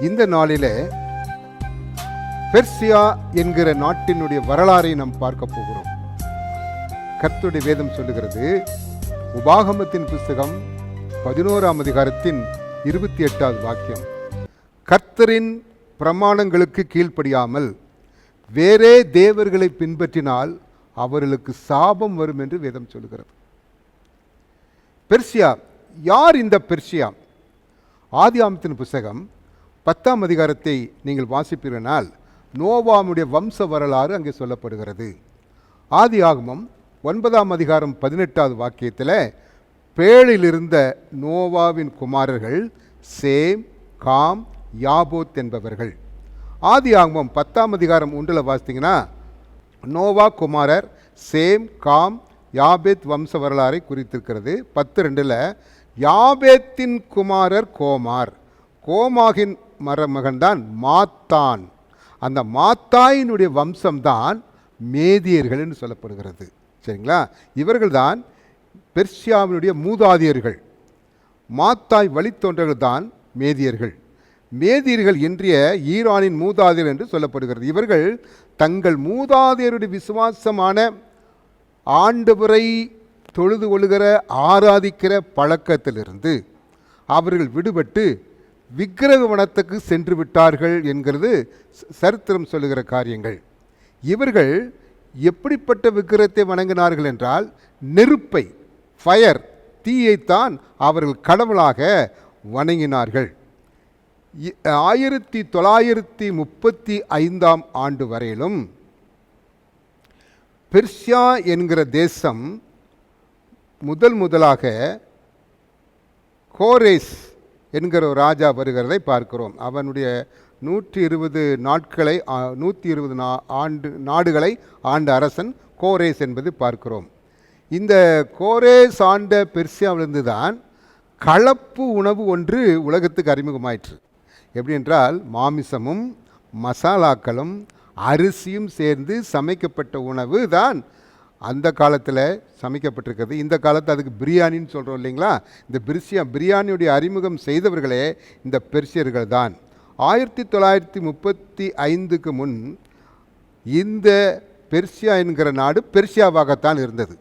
இந்த நாளிலே பெர்சியா என்கிற நாட்டினுடைய வரலாறை நாம் பார்க்க போகிறோம். கர்த்தருடைய வேதம் சொல்லுகிறது, உபாகமத்தின் புஸ்தகம் 11ஆம் அதிகாரத்தின் 28வது வாக்கியம், கர்த்தரின் பிரமாணங்களுக்கு கீழ்ப்படியாமல் வேறே தேவர்களை பின்பற்றினால் அவர்களுக்கு சாபம் வரும் என்று வேதம் சொல்லுகிறது. பெர்சியா யார்? இந்த பெர்சியா ஆதியாகமத்தின் புஸ்தகம் 10ஆம் அதிகாரத்தை நீங்கள் வாசிப்பீர்களானால் நோவாவுடைய வம்ச வரலாறு அங்கே சொல்லப்படுகிறது. ஆதியாகமம் 9ஆம் அதிகாரம் 18வது வாக்கியத்தில் பேழிலிருந்த நோவாவின் குமாரர்கள் சேம், காம், யாபோத் என்பவர்கள். ஆதியாகமம் 10ஆம் அதிகாரம் 1 வாசித்தீங்கன்னா நோவா குமாரர் சேம், காம், யாபேத் வம்ச வரலாறை குறித்திருக்கிறது. 10:2 யாபேத்தின் குமாரர் கோமார், கோமாகின் மருமகன்தான் மாத்தான். அந்த மாத்தாயினுடைய வம்சம்தான் மேதியர்கள் என்று சொல்லப்படுகிறது. சரிங்களா? இவர்கள்தான் பெர்சியாவினுடைய மூதாதையர்கள். மாத்தாய் வழித்தோன்றர்கள் தான் மேதியர்கள். மேதியர்கள் இன்றைய ஈரானின் மூதாதையர் என்று சொல்லப்படுகிறது. இவர்கள் தங்கள் மூதாதையருடைய விசுவாசமான ஆண்டவரை தொழுது கொள்கிற ஆராதிக்கிற பழக்கத்திலிருந்து அவர்கள் விடுபட்டு விக்கிரக வனத்துக்கு சென்று விட்டார்கள் என்கிறது சரித்திரம் சொல்லுகிற காரியங்கள். இவர்கள் எப்படிப்பட்ட விக்கிரகத்தை வணங்கினார்கள் என்றால் நெருப்பை, ஃபயர், தீயைத்தான் அவர்கள் கடவுளாக வணங்கினார்கள். 1935ஆம் ஆண்டு வரையிலும் பெர்சியா என்கிற தேசம் முதலாக கோரேஸ் என்கிற ஒரு ராஜா வருகிறதை பார்க்கிறோம். அவனுடைய 120 நாடுகளை ஆண்ட அரசன் கோரேஸ் என்பது பார்க்கிறோம். இந்த கோரேஸ் ஆண்ட பெர்சியாவிலிருந்து தான் கலப்பு உணவு ஒன்று உலகத்துக்கு அறிமுகமாயிற்று. எப்படி என்றால் மாமிசமும் மசாலாக்களும் அரிசியும் சேர்ந்து சமைக்கப்பட்ட உணவு தான் அந்த காலத்தில் சமைக்கப்பட்டிருக்கிறது. இந்த காலத்தில் அதுக்கு பிரியாணின்னு சொல்கிறோம் இல்லைங்களா? இந்த பிரியாணியுடைய அறிமுகம் செய்தவர்களே இந்த பெர்சியர்கள் தான். 1935க்கு முன் இந்த பெர்சியா என்கிற நாடு பெர்சியாவாகத்தான் இருந்தது.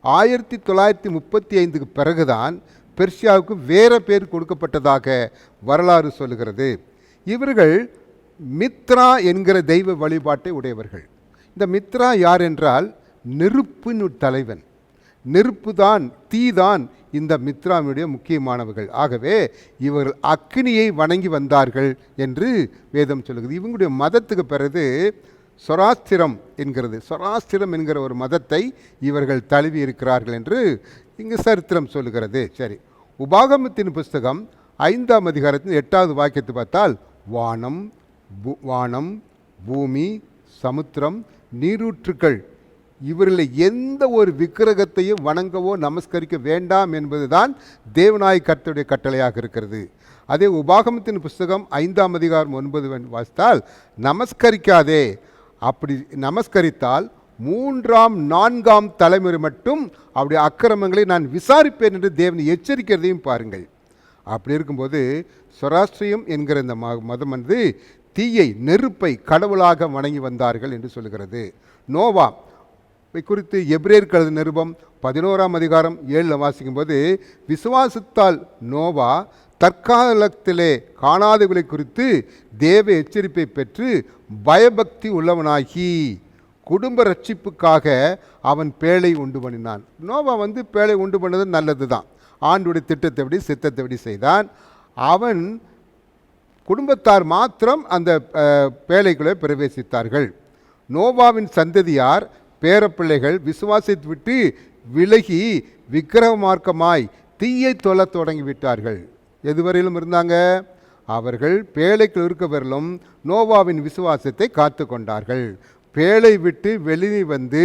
1935க்கு பிறகுதான் பெர்சியாவுக்கு வேறு பேர் கொடுக்கப்பட்டதாக வரலாறு சொல்லுகிறது. இவர்கள் மித்ரா என்கிற தெய்வ வழிபாட்டை உடையவர்கள். இந்த மித்ரா யார் என்றால் நெருப்பின் தலைவன். நெருப்பு தான், தீதான் இந்த மித்ராவுடைய முக்கியமானவர்கள். ஆகவே இவர்கள் அக்னியை வணங்கி வந்தார்கள் என்று வேதம் சொல்லுகிறது. இவங்களுடைய மதத்துக்கு பிறகு சொராஸ்திரம் என்கிற ஒரு மதத்தை இவர்கள் தழுவி இருக்கிறார்கள் என்று இங்கு சரித்திரம் சொல்லுகிறது. சரி, உபாகமத்தின் புஸ்தகம் 5ஆம் அதிகாரத்தின் 8வது வாக்கியத்தை பார்த்தால் வானம், பூமி, சமுத்திரம், நீரூற்றுக்கள் இவர்களில் எந்த ஒரு விக்கிரகத்தையும் வணங்கவோ நமஸ்கரிக்க வேண்டாம் என்பதுதான் தேவனாய் கர்த்தருடைய கட்டளையாக இருக்கிறது. அதே உபாகமத்தின் புஸ்தகம் 5ஆம் அதிகாரம் 9 வாசித்தால் நமஸ்கரிக்காதே, அப்படி நமஸ்கரித்தால் 3ஆம் 4ஆம் தலைமுறை மட்டும் அவருடைய அக்கிரமங்களை நான் விசாரிப்பேன் என்று தேவன் எச்சரிக்கிறதையும் பாருங்கள். அப்படி இருக்கும்போது சொராஸ்ட்ரியம் என்கிற இந்த மதம் வந்து தீயை, நெருப்பை கடவுளாக வணங்கி வந்தார்கள் என்று சொல்லுகிறது. நோவா குறித்து எபிரேயருக்கு எழுதின நிருபம் 11ஆம் அதிகாரம் 7 வாசிக்கும்போது விசுவாசத்தால் நோவா தற்காலத்திலே காணாதவர்களை குறித்து தேவ எச்சரிப்பை பெற்று பயபக்தி உள்ளவனாகி குடும்ப ரட்சிப்புக்காக அவன் பேழை உண்டு பண்ணினான். நோவா வந்து பேழை உண்டு பண்ணது நல்லது தான். ஆண்டுடைய திட்டத்தை சித்தத்தை செய்தான். அவன் குடும்பத்தார் மாத்திரம் அந்த பேழைக்குள்ளே பிரவேசித்தார்கள். நோவாவின் சந்ததியார், பேரப்பிள்ளைகள் விசுவாசத்தை விட்டு விலகி விக்கிரக மார்க்கமாய் தீயை தொல்ல தொடங்கிவிட்டார்கள். எதுவரையிலும் இருந்தாங்க? அவர்கள் பேழைக்குள் இருக்கவர்களும் நோவாவின் விசுவாசத்தை காத்து கொண்டார்கள். பேழை விட்டு வெளியே வந்து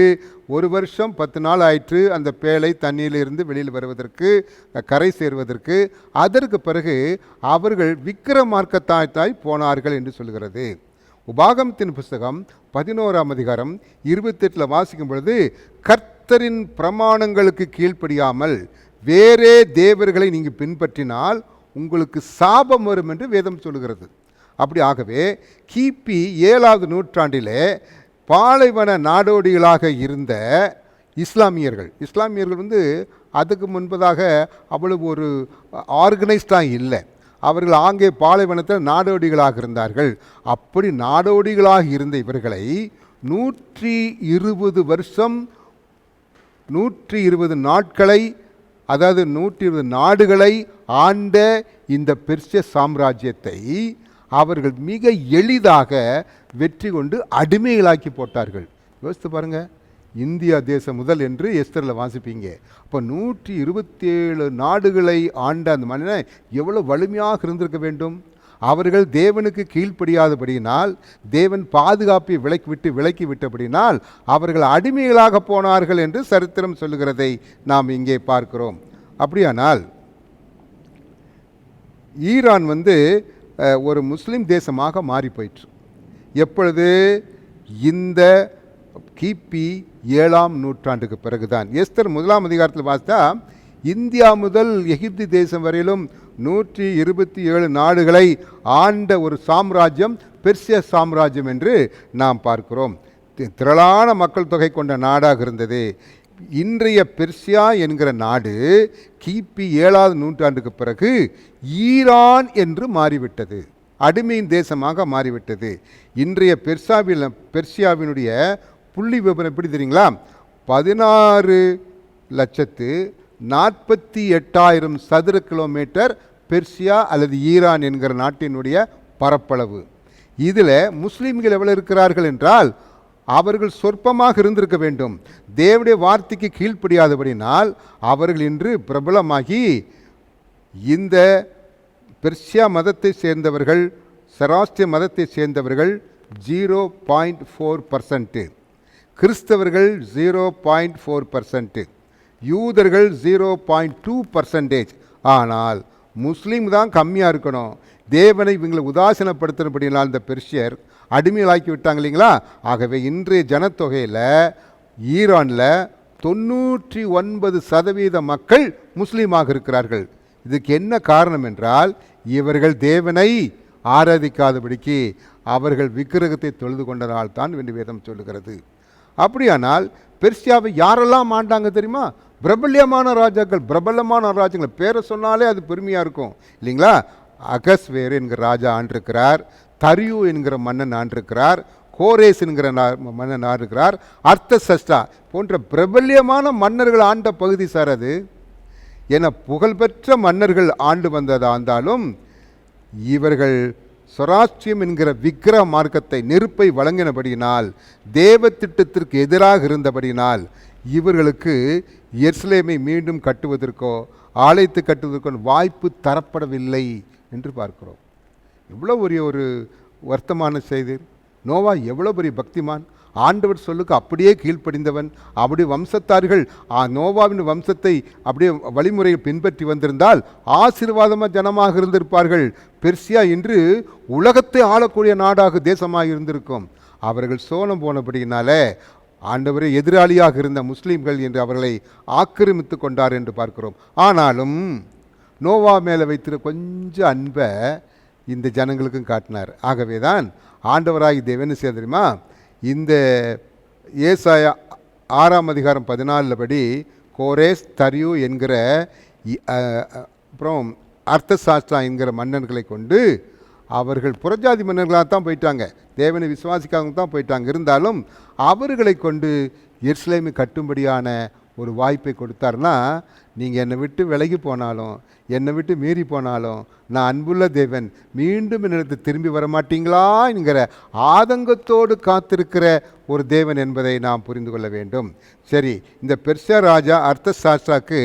1 வருஷம் 10 நாள் ஆயிற்று அந்த பேழை தண்ணியிலிருந்து வெளியில் வருவதற்கு, கரை சேருவதற்கு. அதற்கு பிறகு அவர்கள் விக்கிரக மார்க்கத்தாய் போனார்கள் என்று சொல்கிறது. உபாகமத்தின் புஸ்தகம் 11ஆம் அதிகாரம் 28 வாசிக்கும் பொழுது கர்த்தரின் பிரமாணங்களுக்கு கீழ்ப்படியாமல் வேறே தேவர்களை நீங்கள் பின்பற்றினால் உங்களுக்கு சாபம் வரும் என்று வேதம் சொல்கிறது. அப்படி ஆகவே கிபி 7வது நூற்றாண்டிலே பாலைவன நாடோடிகளாக இருந்த இஸ்லாமியர்கள் அதுக்கு முன்பதாக அவ்வளவு ஒரு ஆர்கனைஸ்டாக இல்லை. அவர்கள் ஆங்கே பாலைவனத்தில் நாடோடிகளாக இருந்தார்கள். அப்படி நாடோடிகளாக இருந்த இவர்களை 120 வருஷம் 120 நாட்களை, அதாவது 120 நாடுகளை ஆண்ட இந்த பெர்சிய சாம்ராஜ்யத்தை அவர்கள் மிக எளிதாக வெற்றி கொண்டு அடிமைகளாக்கி போட்டார்கள். யோசித்து பாருங்க, இந்தியா தேசம் முதல் என்று எஸ்தரில் வாசிப்பீங்க. அப்போ 127 நாடுகளை ஆண்ட அந்த மன்னன் எவ்வளோ வலிமையாக இருந்திருக்க வேண்டும். அவர்கள் தேவனுக்கு கீழ்ப்படியாதபடியினால், தேவன் பாதுகாப்பை விலக்கி விட்டபடினால் அவர்கள் அடிமைகளாக போனார்கள் என்று சரித்திரம் சொல்லுகிறதை நாம் இங்கே பார்க்கிறோம். அப்படியானால் ஈரான் ஒரு முஸ்லிம் தேசமாக மாறி போயிற்று. எப்பொழுது? இந்த கிபி 7ஆம் நூற்றாண்டுக்கு பிறகுதான். எஸ்தர் 1ஆம் அதிகாரத்தில் வாசித்தா, இந்தியா முதல் எகிப்து தேசம் வரையிலும் 127 நாடுகளை ஆண்ட ஒரு சாம்ராஜ்யம் பெர்சிய சாம்ராஜ்யம் என்று நாம் பார்க்கிறோம். திரளான மக்கள் தொகை கொண்ட நாடாக இருந்தது. இன்றைய பெர்சியா என்கிற நாடு கிபி 7வது நூற்றாண்டுக்கு பிறகு ஈரான் என்று மாறிவிட்டது. அடிமையின் தேசமாக மாறிவிட்டது. இன்றைய பெர்சியாவினுடைய புள்ளி விவரம் எப்படி தெரியுங்களா? 16,48,000 சதுர கிலோமீட்டர் பெர்சியா அல்லது ஈரான் என்கிற நாட்டினுடைய பரப்பளவு. இதில் முஸ்லீம்கள் எவ்வளவு இருக்கிறார்கள் என்றால், அவர்கள் சொற்பமாக இருந்திருக்க வேண்டும். தேவனுடைய வார்த்தைக்கு கீழ்ப்படியாதபடினால் அவர்கள் இன்று பிரபலமாகி இந்த பெர்சியா மதத்தை சேர்ந்தவர்கள், சராஸ்டிரிய மதத்தை சேர்ந்தவர்கள் 0.4%, கிறிஸ்தவர்கள் 0.4%, யூதர்கள் 0.2%. ஆனால் முஸ்லீம் தான் கம்மியாக இருக்கணும். தேவனை இவங்களை உதாசீனப்படுத்தினபடினால் இந்த பெர்சியர் அடிமைகளாக்கி விட்டாங்க இல்லைங்களா? ஆகவே இன்றைய ஜனத்தொகையில் ஈரானில் 99% மக்கள் முஸ்லீமாக இருக்கிறார்கள். இதுக்கு என்ன காரணம் என்றால், இவர்கள் தேவனை ஆராதிக்காதபடிக்கு அவர்கள் விக்கிரகத்தை தொழுது கொண்டதால் தான் வேதம் சொல்லுகிறது. அப்படியானால் பெர்சியாவை யாரெல்லாம் ஆண்டாங்க தெரியுமா? பிரபல்யமான ராஜாக்கள் பேரை சொன்னாலே அது பெருமையாக இருக்கும் இல்லைங்களா? அகஸ்வேர் என்கிற ராஜா ஆண்டிருக்கிறார், தரியு என்கிற மன்னன் ஆண்டிருக்கிறார், கோரேஸ் என்கிற மன்னன் ஆண்டிருக்கிறார், அர்த்தசஷ்டா போன்ற பிரபல்யமான மன்னர்கள் ஆண்ட பகுதி சார் அது. என புகழ்பெற்ற மன்னர்கள் ஆண்டு வந்ததா இருந்தாலும் இவர்கள் சொராஸ்ட்ரியம் என்கிற விக்கிரக மார்க்கத்தை, நெருப்பை வழங்கினபடியினால், தேவ திட்டத்திற்கு எதிராக இருந்தபடியினால் இவர்களுக்கு எருசலேமை மீண்டும் கட்டுவதற்கோ ஆலயத்தை கட்டுவதற்கோ வாய்ப்பு தரப்படவில்லை என்று பார்க்கிறோம். எவ்வளோ ஒரு வருத்தமான செய்தி. நோவா எவ்வளோ பெரிய பக்திமான், ஆண்டவர் சொல்லுக்கு அப்படியே கீழ்ப்படிந்தவன். அப்படி வம்சத்தார்கள் நோவாவின் வம்சத்தை அப்படியே வழிமுறையை பின்பற்றி வந்திருந்தால் ஆசீர்வாதமாக ஜனமாக இருந்திருப்பார்கள். பெர்சியா இன்று உலகத்தை ஆளக்கூடிய நாடாக தேசமாக இருந்திருக்கும். அவர்கள் சோனம் போனபடியினாலே ஆண்டவரே எதிராளியாக இருந்த முஸ்லீம்கள் என்று அவர்களை ஆக்கிரமித்து கொண்டார் என்று பார்க்கிறோம். ஆனாலும் நோவா மேலே வைத்திருக்க கொஞ்சம் அன்பை இந்த ஜனங்களுக்கும் காட்டினார். ஆகவே தான் ஆண்டவராகி தேவன் செய்ய தெரியுமா? இந்த ஏசாயா 6ஆம் அதிகாரம் 14 படி கோரேஸ், தரியு என்கிற அப்புறம் அர்த்தசாஸ்திரா என்கிற மன்னர்களை கொண்டு, அவர்கள் புறஜாதி மன்னர்களாக தான் போயிட்டாங்க, தேவனை விசுவாசிக்காதவங்க தான் போயிட்டாங்க. இருந்தாலும் அவர்களை கொண்டு எருசலேமை கட்டும்படியான ஒரு வாய்ப்பை கொடுத்தாருன்னா, நீங்கள் என்னை விட்டு விலகி போனாலும், என்னை விட்டு மீறி போனாலும், நான் அன்புள்ள தேவன் மீண்டும் என்னிடத்து திரும்பி வரமாட்டீங்களா என்கிற ஆதங்கத்தோடு காத்திருக்கிற ஒரு தேவன் என்பதை நாம் புரிந்து கொள்ள வேண்டும். சரி, இந்த பெர்சியா ராஜா அர்த்தசாஸ்திராக்கு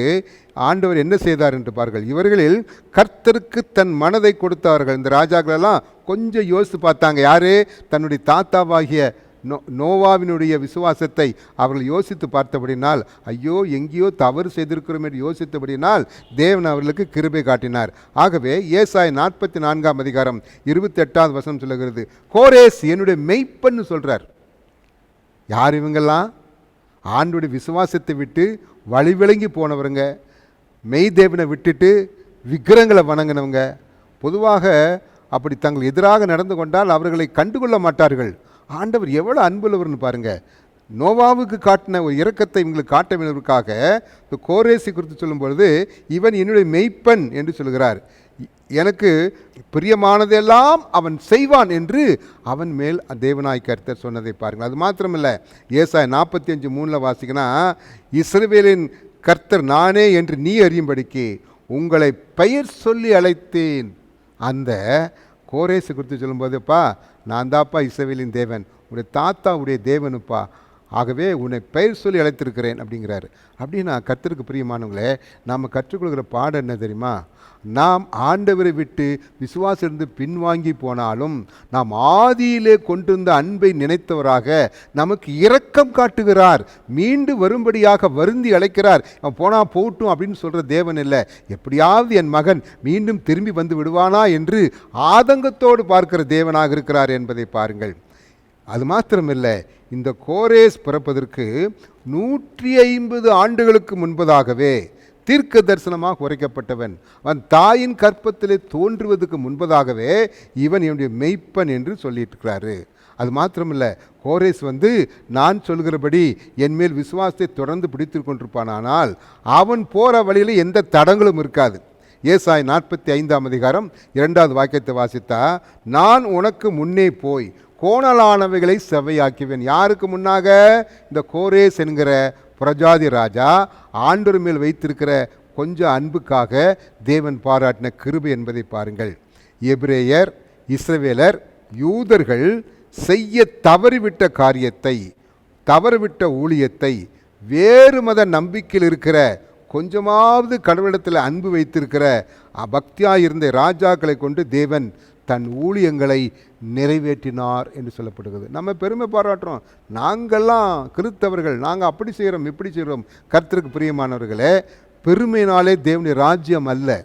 ஆண்டவர் என்ன செய்தார் என்று பாருங்கள். இவர்களில் கர்த்தருக்கு தன் மனதை கொடுத்தார்கள். இந்த ராஜாக்களெல்லாம் கொஞ்சம் யோசித்து பார்த்தாங்க. யாரு? தன்னுடைய தாத்தாவாகிய நோவாவினுடைய விசுவாசத்தை அவர்கள் யோசித்து பார்த்தபடினால், ஐயோ எங்கேயோ தவறு செய்திருக்கிறோம் என்று யோசித்தபடினால் தேவன் அவர்களுக்கு கிருபை காட்டினார். ஆகவே ஏசாயா 44ஆம் அதிகாரம் 28வது வசனம் சொல்லுகிறது, கோரேஸ் என்னுடைய மெய்ப்பன்னு சொல்கிறார். யார் இவங்கெல்லாம்? ஆண்டுடைய விசுவாசத்தை விட்டு வழி விளங்கி போனவருங்க, மெய் தேவனை விட்டுட்டு விக்கிரங்களை வணங்கினவங்க. பொதுவாக அப்படி தங்கள் எதிராக நடந்து கொண்டால் அவர்களை கண்டுகொள்ள மாட்டார்கள். ஆண்டவர் எவ்வளோ அன்புள்ளவர்னு பாருங்க. நோவாவுக்கு காட்டின ஒரு இரக்கத்தை இவங்களுக்கு காட்ட வேண்டுவதற்காக இந்த கோரேசி குறித்து சொல்லும் பொழுது இவன் என்னுடைய மெய்ப்பன் என்று சொல்கிறார். எனக்கு பிரியமானதெல்லாம் அவன் செய்வான் என்று அவன் மேல் தேவனாய் கர்த்தர் சொன்னதை பாருங்கள். அது மாத்திரமில்லை, ஏசாயா 45:3 வாசிக்கனா, இஸ்ரவேலின் கர்த்தர் நானே என்று நீ அறியும்படிக்கு உங்களை பெயர் சொல்லி அழைத்தேன். அந்த கோரேசு குறித்து சொல்லும்போதுப்பா, நான் தாப்பா இஸ்ரவேலின் தேவன், உடைய தாத்தாவுடைய தேவனுப்பா, ஆகவே உன்னை பெயர் சொல்லி அழைத்திருக்கிறேன் அப்படிங்கிறாரு. அப்படின்னா கர்த்தருக்கு பிரியமானவங்களே, நாம் கற்றுக்கொள்கிற பாடம் என்ன தெரியுமா? நாம் ஆண்டவரை விட்டு விசுவாசிலிருந்து பின்வாங்கி போனாலும் நாம் ஆதியிலே கொண்டிருந்த அன்பை நினைத்தவராக நமக்கு இரக்கம் காட்டுகிறார். மீண்டு வரும்படியாக வருந்தி அழைக்கிறார். அவன் போனா போட்டும் அப்படின்னு சொல்கிற தேவன் இல்லை. எப்படியாவது என் மகன் மீண்டும் திரும்பி வந்து விடுவானா என்று ஆதங்கத்தோடு பார்க்கிற தேவனாக இருக்கிறார் என்பதை பாருங்கள். அது மாத்திரமில்லை, இந்த கோரேஸ் பிறப்பதற்கு 150 ஆண்டுகளுக்கு முன்பதாகவே தீர்க்க தரிசனமாக உரைக்கப்பட்டவன். அவன் தாயின் கற்பத்திலே தோன்றுவதற்கு முன்பதாகவே இவன் என்னுடைய மெய்ப்பன் என்று சொல்லிட்டு இருக்கிறாரு. அது மாத்திரமில்லை, கோரேஸ் நான் சொல்கிறபடி என் மேல் விசுவாசத்தை தொடர்ந்து பிடித்து கொண்டிருப்பானால் அவன் போகிற வழியில் எந்த தடங்களும் இருக்காது. ஏசாயா 45:2 வாக்கியத்தை வாசித்தா, நான் உனக்கு முன்னே போய் கோணலானவைகளை செவ்வையாக்குவேன். யாருக்கு முன்னாக? இந்த கோரேஸ் என்கிற பிரஜாதி ராஜா ஆண்டவர் மேல் வைத்திருக்கிற கொஞ்சம் அன்புக்காக தேவன் பாராட்டின கிருபை என்பதை பாருங்கள். எபிரேயர், இஸ்ரவேலர், யூதர்கள் செய்ய தவறிவிட்ட காரியத்தை, தவறிவிட்ட ஊழியத்தை வேறு மத நம்பிக்கையில் இருக்கிற கொஞ்சமாவது கடவுளிடத்தில் அன்பு வைத்திருக்கிற பக்தியாயிருந்த ராஜாக்களை கொண்டு தேவன் தன் ஊழியங்களை நிறைவேற்றினார் என்று சொல்லப்படுகிறது. நம்ம பெருமை பாராட்டுறோம், நாங்கள்லாம் கிறிஸ்தவர்கள், நாங்கள் அப்படி செய்கிறோம் இப்படி செய்கிறோம். கர்த்தருக்கு பிரியமானவர்களே, பெருமையினாலே தேவனுடைய ராஜ்யம் அல்ல,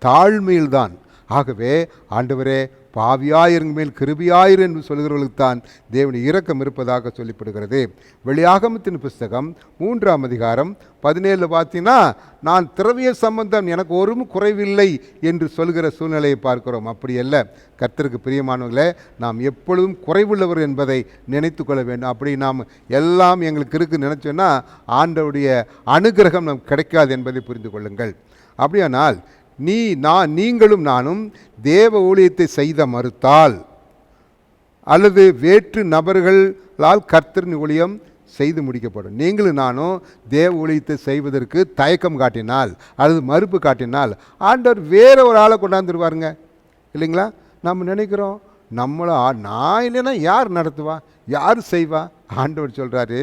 தாழ்மையில்தான். ஆகவே ஆண்டவரே பாவியாயிருங்க மேல் கிருபியாயிரு என்று சொல்கிறவர்களுக்கு தான் தேவனுடைய இரக்கம் இருப்பதாக சொல்லப்படுகிறது. வெளியாகமத்தின் புஸ்தகம் 3:17 பார்த்தீங்கன்னா, நான் திரவிய சம்பந்தம் எனக்கு ஒரு குறைவில்லை என்று சொல்கிற சூழ்நிலையை பார்க்கிறோம். அப்படி அல்ல. கர்த்தருக்கு பிரியமானவர்களே, நாம் எப்பொழுதும் குறைவுள்ளவர் என்பதை நினைத்து கொள்ள வேண்டும். அப்படி நாம் எல்லாம் எங்களுக்கு இருக்கு நினைச்சோன்னா ஆண்டவருடைய அனுகிரகம் நமக்கு கிடைக்காது என்பதை புரிந்து கொள்ளுங்கள். அப்படியானால் நீங்களும் நானும் தேவ ஊழியத்தை செய்த மறுத்தால் அல்லது வேற்று நபர்களால் கர்த்தரின் ஊழியம் செய்து முடிக்கப்படும். நீங்களும் நானும் தேவ ஊழியத்தை செய்வதற்கு தயக்கம் காட்டினால் அல்லது மறுப்பு காட்டினால் ஆண்டவர் வேற ஒரு ஆளை கொண்டாந்துருவாருங்க, இல்லைங்களா? நம்ம நினைக்கிறோம், நான் இல்லைன்னா யார் நடத்துவா, யார் செய்வா? ஆண்டவர் சொல்கிறாரு,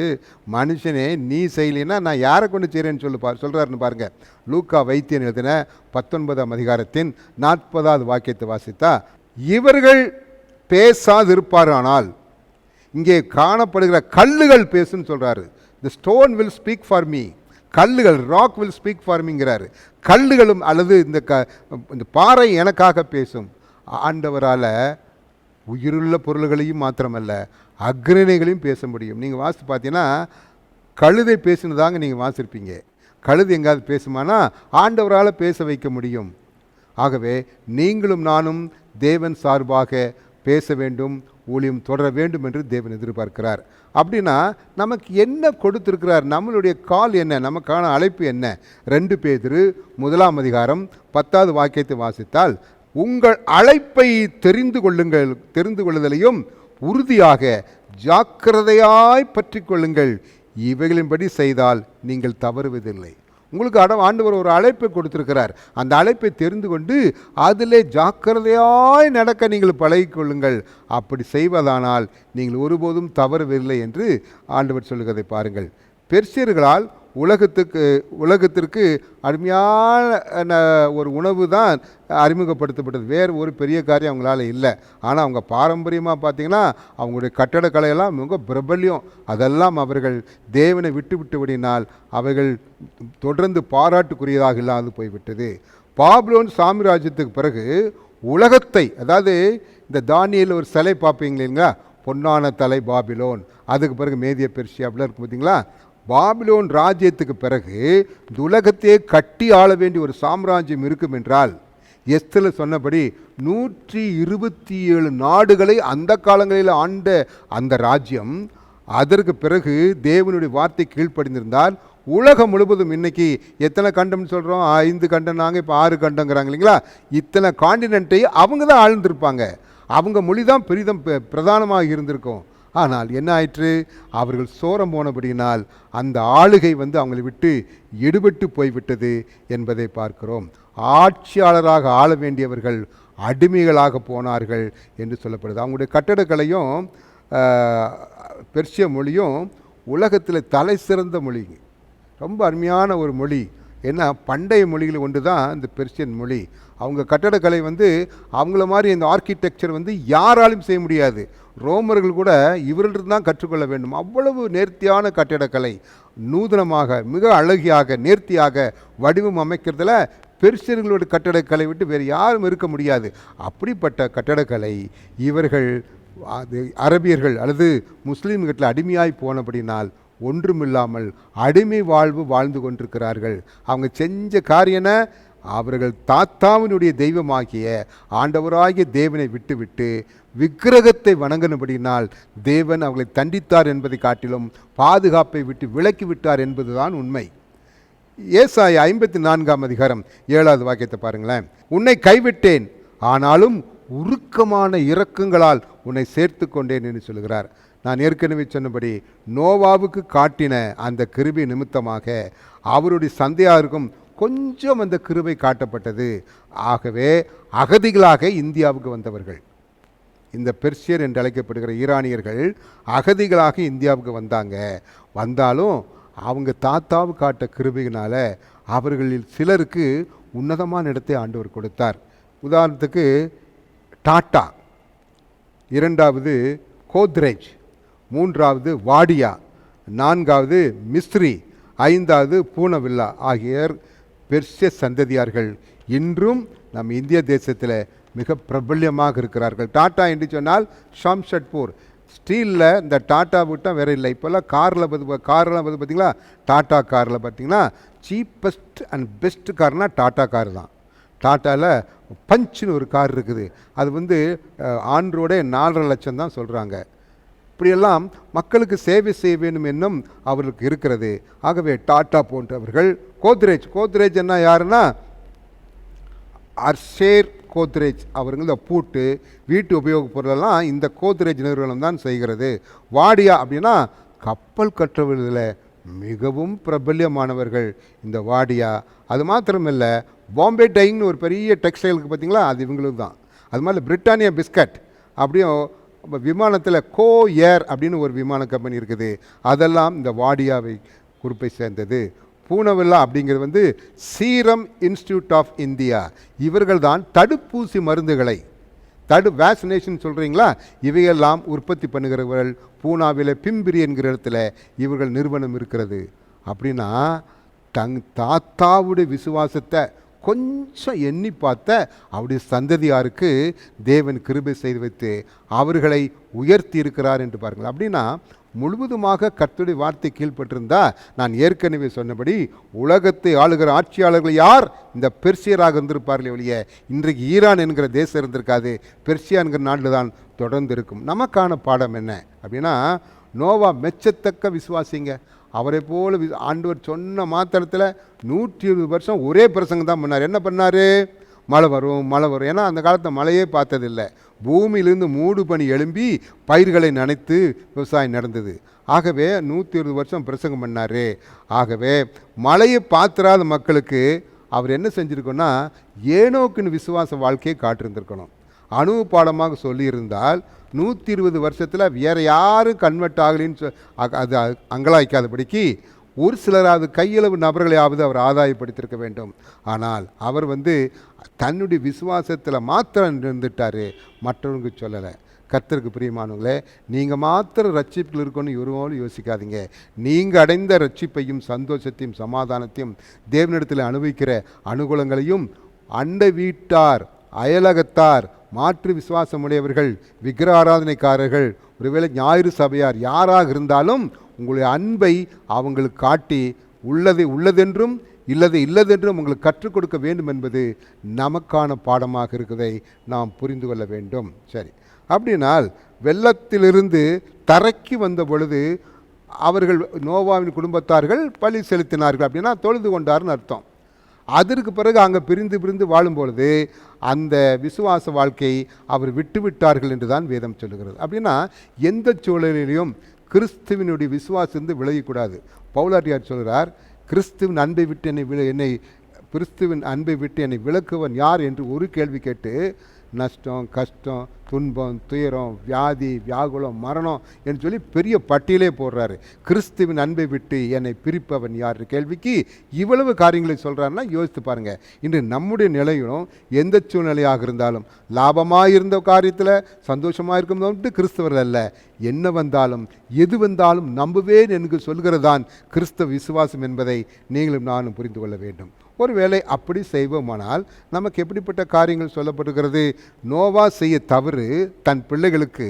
மனுஷனே நீ செய்யலைன்னா நான் யாரை கொண்டு செய்கிறேன்னு சொல்கிறாருன்னு பாருங்க. லூக்கா வைத்தியன் எழுதின 19 வாக்கியத்தை வாசித்தா, இவர்கள் பேசாதிருப்பாரானால் இங்கே காணப்படுகிற கல்லுகள் பேசுன்னு சொல்கிறாரு. The stone will speak for me, கல்லுகள், ராக் வில் ஸ்பீக் ஃபார் மீங்கிறாரு. கல்லுகளும் அல்லது இந்த பாறை எனக்காக பேசும். ஆண்டவரால் உயிருள்ள பொருள்களையும் மாத்திரமல்ல அக்னிகளையும் பேச முடியும். நீங்கள் வாசித்து பார்த்தீங்கன்னா கழுதை பேசினதாங்க நீங்கள் வாசிருப்பீங்க. கழுது எங்காவது பேசுமானா ஆண்டவரால் பேச வைக்க முடியும். ஆகவே நீங்களும் நானும் தேவன் சார்பாக பேச வேண்டும், ஊழியம் தொடர வேண்டும் என்று தேவன் எதிர்பார்க்கிறார். அப்படின்னா நமக்கு என்ன கொடுத்திருக்கிறார், நம்மளுடைய கால் என்ன, நமக்கான அழைப்பு என்ன? 2 பேதுரு 1 வாக்கியத்தை வாசித்தால், உங்கள் அழைப்பை தெரிந்து கொள்ளுதலையும் உறுதியாக ஜாக்கிரதையாய் பற்றி கொள்ளுங்கள், இவைகளின்படி செய்தால் நீங்கள் தவறுவதில்லை. உங்களுக்கு ஆண்டவர் ஒரு அழைப்பை கொடுத்திருக்கிறார். அந்த அழைப்பை தெரிந்து கொண்டு அதிலே ஜாக்கிரதையாய் நடக்க நீங்கள் பழகிக்கொள்ளுங்கள். அப்படி செய்வதானால் நீங்கள் ஒருபோதும் தவறுவதில்லை என்று ஆண்டவர் சொல்லுகிறதை பாருங்கள். பெர்சியர்களால் உலகத்திற்கு அருமையான ஒரு உணவு தான் அறிமுகப்படுத்தப்பட்டது. வேறு ஒரு பெரிய காரியம் அவங்களால இல்லை. ஆனால் அவங்க பாரம்பரியமாக பார்த்திங்கன்னா அவங்களுடைய கட்டடக்கலையெல்லாம் மிக பிரபல்யம். அதெல்லாம் அவர்கள் தேவனை விட்டுவிட்டபடினால் அவைகள் தொடர்ந்து பாராட்டுக்குரியதாக இல்லாது போய்விட்டது. பாபிலோன் சாம்ராஜ்யத்துக்கு பிறகு உலகத்தை, அதாவது இந்த தானியேல் ஒரு சிலை பார்ப்பீங்க இல்லைங்களா, பொன்னான தலை பாபிலோன், அதுக்கு பிறகு மேதிய பெர்சியா அப்படிலாம் இருக்கும் பார்த்தீங்களா. பாபிலோன் ராஜ்யத்துக்கு பிறகு உலகத்தையே கட்டி ஆள வேண்டிய ஒரு சாம்ராஜ்யம் இருக்கும் என்றால் எஸ்தரில் சொன்னபடி 127 நாடுகளை அந்த காலங்களில் ஆண்ட அந்த ராஜ்யம், அதற்கு பிறகு தேவனுடைய வார்த்தை கீழ்ப்படிந்திருந்தால் உலகம் முழுவதும் இன்னைக்கு எத்தனை கண்டம்னு சொல்கிறோம்? 5 கண்டம், நாங்கள் இப்போ 6 கண்டங்கிறாங்க இல்லைங்களா? இத்தனை காண்டினென்ட்டை அவங்க தான் ஆழ்ந்திருப்பாங்க. அவங்க மொழி தான் பெரிதும் பிரதானமாக இருந்திருக்கும். ஆனால் என்ன ஆயிற்று? அவர்கள் சோரம் போனபடியினால் அந்த ஆளுகை அவங்களை விட்டு எடுபட்டு போய்விட்டது என்பதை பார்க்கிறோம். ஆட்சியாளராக ஆள வேண்டியவர்கள் அடிமைகளாக போனார்கள் என்று சொல்லப்படுது. அவங்களுடைய கட்டடக்கலையும் பெர்சிய மொழியும் உலகத்தில் தலை சிறந்த மொழி, ரொம்ப அருமையான ஒரு மொழி. ஏன்னா பண்டைய மொழிகள் ஒன்று தான் இந்த பெர்சியன் மொழி. அவங்க கட்டடக்கலை அவங்கள மாதிரி இந்த ஆர்கிடெக்சர் யாராலும் செய்ய முடியாது. ரோமர்கள் கூட இவர்களிடம் தான் கற்றுக்கொள்ள வேண்டும். அவ்வளவு நேர்த்தியான கட்டிடக்கலை, நூதனமாக மிக அழகியாக நேர்த்தியாக வடிவம் அமைக்கிறதுல பெர்சியர்களோட கட்டடக்கலை விட்டு வேறு யாரும் இருக்க முடியாது. அப்படிப்பட்ட கட்டடக்கலை இவர்கள் அரபியர்கள் அல்லது முஸ்லீம்களில் அடிமையாய் போனபடினால் ஒன்றுமில்லாமல் அடிமை வாழ்வு வாழ்ந்து கொண்டிருக்கிறார்கள். அவங்க செஞ்ச காரியன அவர்கள் தாத்தாவினுடைய தெய்வமாகிய ஆண்டவராகிய தேவனை விட்டுவிட்டு விக்கிரகத்தை வணங்கினபடினால் தேவன் அவர்களை தண்டித்தார் என்பதை காட்டிலும் பாதுகாப்பை விட்டு விலக்கி விட்டார் என்பதுதான் உண்மை. ஏசாயா 54ஆம் அதிகாரம் 7வது வாக்கியத்தை பாருங்களேன். உன்னை கைவிட்டேன், ஆனாலும் உருக்கமான இரக்கங்களால் உன்னை சேர்த்து கொண்டேன் என்று சொல்கிறார். நான் ஏற்கனவே சொன்னபடி நோவாவுக்கு காட்டின அந்த கிருபை நிமித்தமாக அவருடைய சந்தையாருக்கும் கொஞ்சம் அந்த கிருபை காட்டப்பட்டது. ஆகவே அகதிகளாக இந்தியாவுக்கு வந்தவர்கள், இந்த பெர்சியர் என்று அழைக்கப்படுகிற ஈரானியர்கள் அகதிகளாக இந்தியாவுக்கு வந்தாலும் அவங்க தாத்தாவு காட்ட கிருபையினால அவர்களில் சிலருக்கு உன்னதமான இடத்தை ஆண்டவர் கொடுத்தார். உதாரணத்துக்கு டாட்டா, 2வது கோத்ரேஜ், 3வது வாடியா, 4வது மிஸ்ரி, 5வது பூனவில்லா ஆகிய பெர்சிய சந்ததியார்கள் இன்றும் நம் இந்திய தேசத்தில் மிக பிரபல்யமாக இருக்கிறார்கள். டாட்டா என்று சொன்னால் ஷாம்ஷெட்பூர் ஸ்டீலில் இந்த டாட்டா விட்டால் வேறு இல்லை. இப்போல்லாம் காரெலாம் பார்த்திங்களா, டாட்டா காரில் பார்த்திங்கன்னா சீப்பஸ்ட் அண்ட் பெஸ்ட் கார்னால் டாட்டா கார் தான். டாட்டாவில் பஞ்சுன்னு ஒரு கார் இருக்குது. அது ஆண்ட்ரோட 4.5 லட்சம் தான் சொல்கிறாங்க. இப்படியெல்லாம் மக்களுக்கு சேவை செய்ய வேண்டும் என்னும் அவர்களுக்கு இருக்கிறது. ஆகவே டாட்டா போன்றவர்கள், கோத்ரேஜ் என்ன யாருன்னா அர்ஷேர் கோத்ரேஜ், அவருங்க பூட்டு வீட்டு உபயோகப் பொருளெல்லாம் இந்த கோத்ரேஜ் நிறுவனம் தான் செய்கிறது. வாடியா அப்படின்னா கப்பல் கட்டுவதில் மிகவும் பிரபல்யமானவர்கள் இந்த வாடியா. அது மாத்திரமில்லை, பாம்பே டைங்னு ஒரு பெரிய டெக்ஸ்டைலுக்கு பார்த்திங்களா, அது இவங்களுக்கு தான். அது மாதிரி பிரிட்டானியா பிஸ்கட், அப்படியும் விமானத்தில் கோ ஏர் அப்படின்னு ஒரு விமான கம்பெனி இருக்குது, அதெல்லாம் இந்த வாடியாவை குரூப்பை சேர்ந்தது. பூனவில்லா அப்படிங்கிறது சீரம் இன்ஸ்டிடியூட் ஆஃப் இந்தியா, இவர்கள் தான் தடுப்பூசி மருந்துகளை வேக்சினேஷன் சொல்கிறீங்களா, இவையெல்லாம் உற்பத்தி பண்ணுகிறவர்கள். பூனாவில் பிம்பிரி என்கிற இடத்துல இவர்கள் நிறுவனம் இருக்கிறது. அப்படின்னா தாத்தாவுடைய விசுவாசத்தை கொஞ்சம் எண்ணி பார்த்த அவருடைய சந்ததியாருக்கு தேவன் கிருபை செய்து வைத்து அவர்களை உயர்த்தி இருக்கிறார் என்று பாருங்கள். அப்படின்னா முழுவதுமாக கர்த்தருடைய வார்த்தை கீழ்பட்டிருந்தா, நான் ஏற்கனவே சொன்னபடி உலகத்தை ஆளுகிற ஆட்சியாளர்கள் யார்? இந்த பெர்சியராக இருந்திருப்பார்களே ஒழிய இன்றைக்கு ஈரான் என்கிற தேசம் இருந்திருக்காது. பெர்சியா என்கிற நாட்டில் தான் தொடர்ந்து இருக்கும். நமக்கான பாடம் என்ன அப்படின்னா, நோவா மெச்சத்தக்க விசுவாசிங்க. அவரை போல ஆண்டவர் சொன்ன மாத்திரத்தில் 120 வருஷம் ஒரே பிரசங்கம் தான் பண்ணார். என்ன பண்ணார்? மழை வரும். ஏன்னா அந்த காலத்தில் மழையே பார்த்ததில்லை. பூமியிலிருந்து மூடு பனி எழும்பி பயிர்களை நனைத்து விவசாயம் நடந்தது. ஆகவே 120 வருஷம் பிரசங்கம் பண்ணார். ஆகவே மழையை பார்த்துறாத மக்களுக்கு அவர் என்ன செஞ்சுருக்கோன்னா, ஏனோக்குன்னு விசுவாச வாழ்க்கையை காட்டிருந்திருக்கணும். அணுவ பாடமாக சொல்லியிருந்தால் 120 வருஷத்தில் வேறு யாரும் கன்வெர்ட் ஆகலின்னு அது அங்கலாய்க்காதபடிக்கு ஒரு சிலராவது கையளவு நபர்களையாவது அவர் ஆதாயப்படுத்தியிருக்க வேண்டும். ஆனால் அவர் தன்னுடைய விசுவாசத்தில் மாத்திரம் இருந்துட்டார், மற்றவங்களுக்கு சொல்லலை. கர்த்தருக்கு பிரியமானவங்களே, நீங்கள் மாத்திரம் ரட்சிப்பில் இருக்கணும்னு இவரோடு யோசிக்காதீங்க. நீங்கள் அடைந்த ரட்சிப்பையும் சந்தோஷத்தையும் சமாதானத்தையும் தேவனிடத்தில் அனுபவிக்கிற அனுகூலங்களையும் அண்டை வீட்டார், அயலகத்தார், மாற்று விசுவாசமுடையவர்கள், விக்கிர ஆராதனைக்காரர்கள், ஒருவேளை ஞாயிறு சபையார் யாராக இருந்தாலும் உங்களுடைய அன்பை அவங்களுக்கு காட்டி உள்ளதென்றும் இல்லது இல்லதென்றும் உங்களுக்கு கற்றுக் கொடுக்க வேண்டும் என்பது நமக்கான பாடமாக இருக்கிறதை நாம் புரிந்து கொள்ள வேண்டும். சரி, அப்படினால் வெள்ளத்திலிருந்து தரைக்கு வந்த பொழுது அவர்கள் நோவாவின் குடும்பத்தார்கள் பலி செலுத்தினார்கள், அப்படின்னா தொழுது கொண்டார்னு அர்த்தம். அதற்கு பிறகு அங்கே பிரிந்து பிரிந்து வாழும் பொழுது அந்த விசுவாச வாழ்க்கை அவர் விட்டு விட்டார்கள் என்று தான் வேதம் சொல்லுகிறது. அப்படின்னா எந்த சூழலிலும் கிறிஸ்துவினுடைய விசுவாசம் விலகக்கூடாது. பவுலாட்டியார் சொல்கிறார், கிறிஸ்துவின் அன்பை விட்டு என்னை விலக்குவன் யார் என்று ஒரு கேள்வி கேட்டு நஷ்டம், கஷ்டம், துன்பம், துயரம், வியாதி, வியாகுலம், மரணம் என்று சொல்லி பெரிய பட்டியலே போடுறாரு. கிறிஸ்துவின் அன்பை விட்டு என்னை பிரிப்பவன் யார் கேள்விக்கு இவ்வளவு காரியங்களை சொல்கிறாருன்னா யோசித்து பாருங்கள். இன்று நம்முடைய நிலையிலும் எந்த சூழ்நிலையாக இருந்தாலும் லாபமாக இருந்த காரியத்தில் சந்தோஷமாக இருக்கும்போது கிறிஸ்தவர்கள் அல்ல, என்ன வந்தாலும் எது வந்தாலும் நம்புவேன் என்று சொல்கிறதான் கிறிஸ்தவ விசுவாசம் என்பதை நீங்களும் நானும் புரிந்து கொள்ள வேண்டும். ஒருவேளை அப்படி செய்வோமானால் நமக்கு எப்படிப்பட்ட காரியங்கள் சொல்லப்படுகிறது? நோவா செய்ய தவறு தன் பிள்ளைகளுக்கு,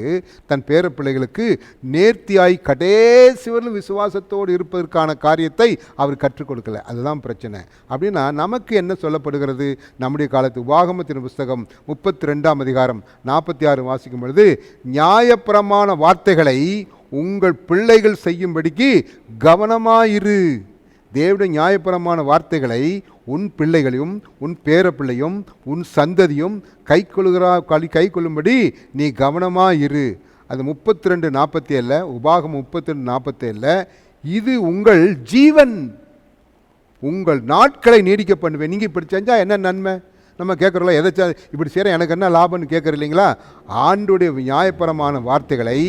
தன் பேர பிள்ளைகளுக்கு நேர்த்தியாய் கடைசி வரலும் விசுவாசத்தோடு இருப்பதற்கான காரியத்தை அவர் கற்றுக் கொடுக்கல. அதுதான் பிரச்சனை. அப்படின்னா நமக்கு என்ன சொல்லப்படுகிறது? நம்முடைய காலத்து உபாகமத்தின் புஸ்தகம் 32ஆம் அதிகாரம் 46 வாசிக்கும் பொழுது, நியாயப்பிரமாண வார்த்தைகளை உங்கள் பிள்ளைகள் செய்யும்படிக்கு கவனமாயிரு. தேவனுடைய நியாயப்பிரமாண வார்த்தைகளை உன் பிள்ளைகளையும் உன் பேர பிள்ளையும் உன் சந்ததியும் கை கொள்ளும்படி நீ கவனமாயிரு. அது 32:47, உபாகம் 32:47. இது உங்கள் ஜீவன், உங்கள் நாட்களை நீடிக்க பண்ணுவேன். நீங்கள் இப்படி செஞ்சால் என்ன நன்மை? நம்ம கேட்குறோம்ல, எதாச்சா இப்படி செய்கிற எனக்கு என்ன லாபம்னு கேட்குற இல்லைங்களா? ஆண்டுடைய நியாயபரமான வார்த்தைகளை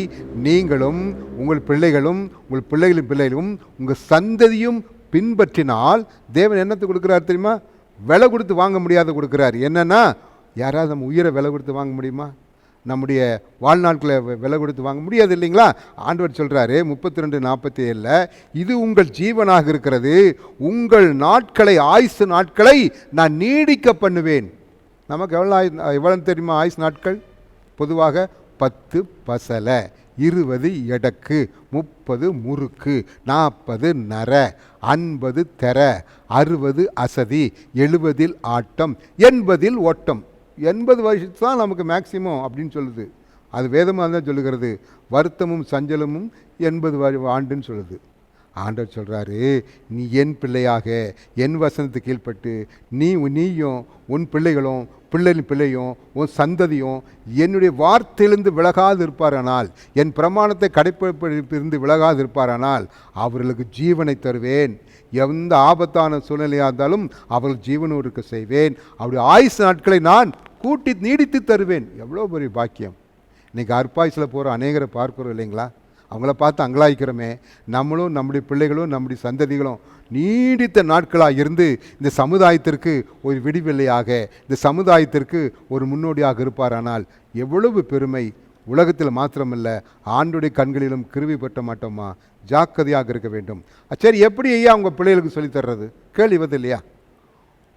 நீங்களும் உங்கள் பிள்ளைகளும் உங்கள் பிள்ளைகளின் பிள்ளைகளும் உங்கள் சந்ததியும் பின்பற்றினால் தேவன் என்னத்தை கொடுக்குறாரு தெரியுமா? விலை கொடுத்து வாங்க முடியாத கொடுக்குறாரு. என்னன்னா, யாராவது நம்ம உயிரை விலை கொடுத்து வாங்க முடியுமா? நம்முடைய வாழ்நாட்களை விலை கொடுத்து வாங்க முடியாது இல்லைங்களா? ஆண்டவர் சொல்கிறாரு 32:47, இது உங்கள் ஜீவனாக இருக்கிறது, உங்கள் நாட்களை, ஆயுசு நாட்களை நான் நீடிக்க பண்ணுவேன். நமக்கு எவ்வளோ தெரியுமா ஆயுசு நாட்கள்? பொதுவாக 10 பசலை, 20 எடக்கு, 30 முறுக்கு, 40 நர, 50 தெர, 60 அசதி, 70 ஆட்டம், 80 ஓட்டம். 80 வயசு தான் நமக்கு மேக்சிமம் அப்படின்னு சொல்லுது. அது வேதமாக தான் சொல்லுகிறது. வருத்தமும் சஞ்சலமும் 80 ஆண்டுன்னு சொல்லுது. ஆண்டவர் சொல்கிறாரு, நீ என் பிள்ளையாக என் வசனத்துக்கு கீழ்ப்பட்டு நீயும் உன் பிள்ளைகளும் பிள்ளையும் உன் சந்ததியும் என்னுடைய வார்த்தையிலிருந்து விலகாது இருப்பாரானால், என் பிரமாணத்தை கடைப்பிடிப்பிருந்து விலகாது இருப்பாரானால் அவர்களுக்கு ஜீவனை தருவேன். எந்த ஆபத்தான சூழ்நிலையாக இருந்தாலும் அவர்கள் ஜீவனும் இருக்க செய்வேன். அவருடைய ஆயுசு நாட்களை நான் கூட்டி நீடித்து தருவேன். எவ்வளோ பெரிய பாக்கியம்! இன்றைக்கி அற்பாயுசில் போகிற அநேகரை பார்க்குறோம் இல்லைங்களா? அவங்கள பார்த்து அங்கலாய்க்கிறோமே. நம்மளும் நம்முடைய பிள்ளைகளும் நம்முடைய சந்ததிகளும் நீடித்த நாட்களாக இருந்து இந்த சமுதாயத்திற்கு ஒரு விடிவெள்ளையாக, இந்த சமுதாயத்திற்கு ஒரு முன்னோடியாக இருப்பாரானால் எவ்வளவு பெருமை! உலகத்தில் மாத்திரமல்ல, ஆண்டுடைய கண்களிலும் கிருபை பெற்ற மாட்டோமா? ஜாக்கிரதையாக இருக்க வேண்டும். சரி, எப்படி ஐயா அவங்க பிள்ளைகளுக்கு சொல்லித்தர்றது? கேள்வி வருது இல்லையா?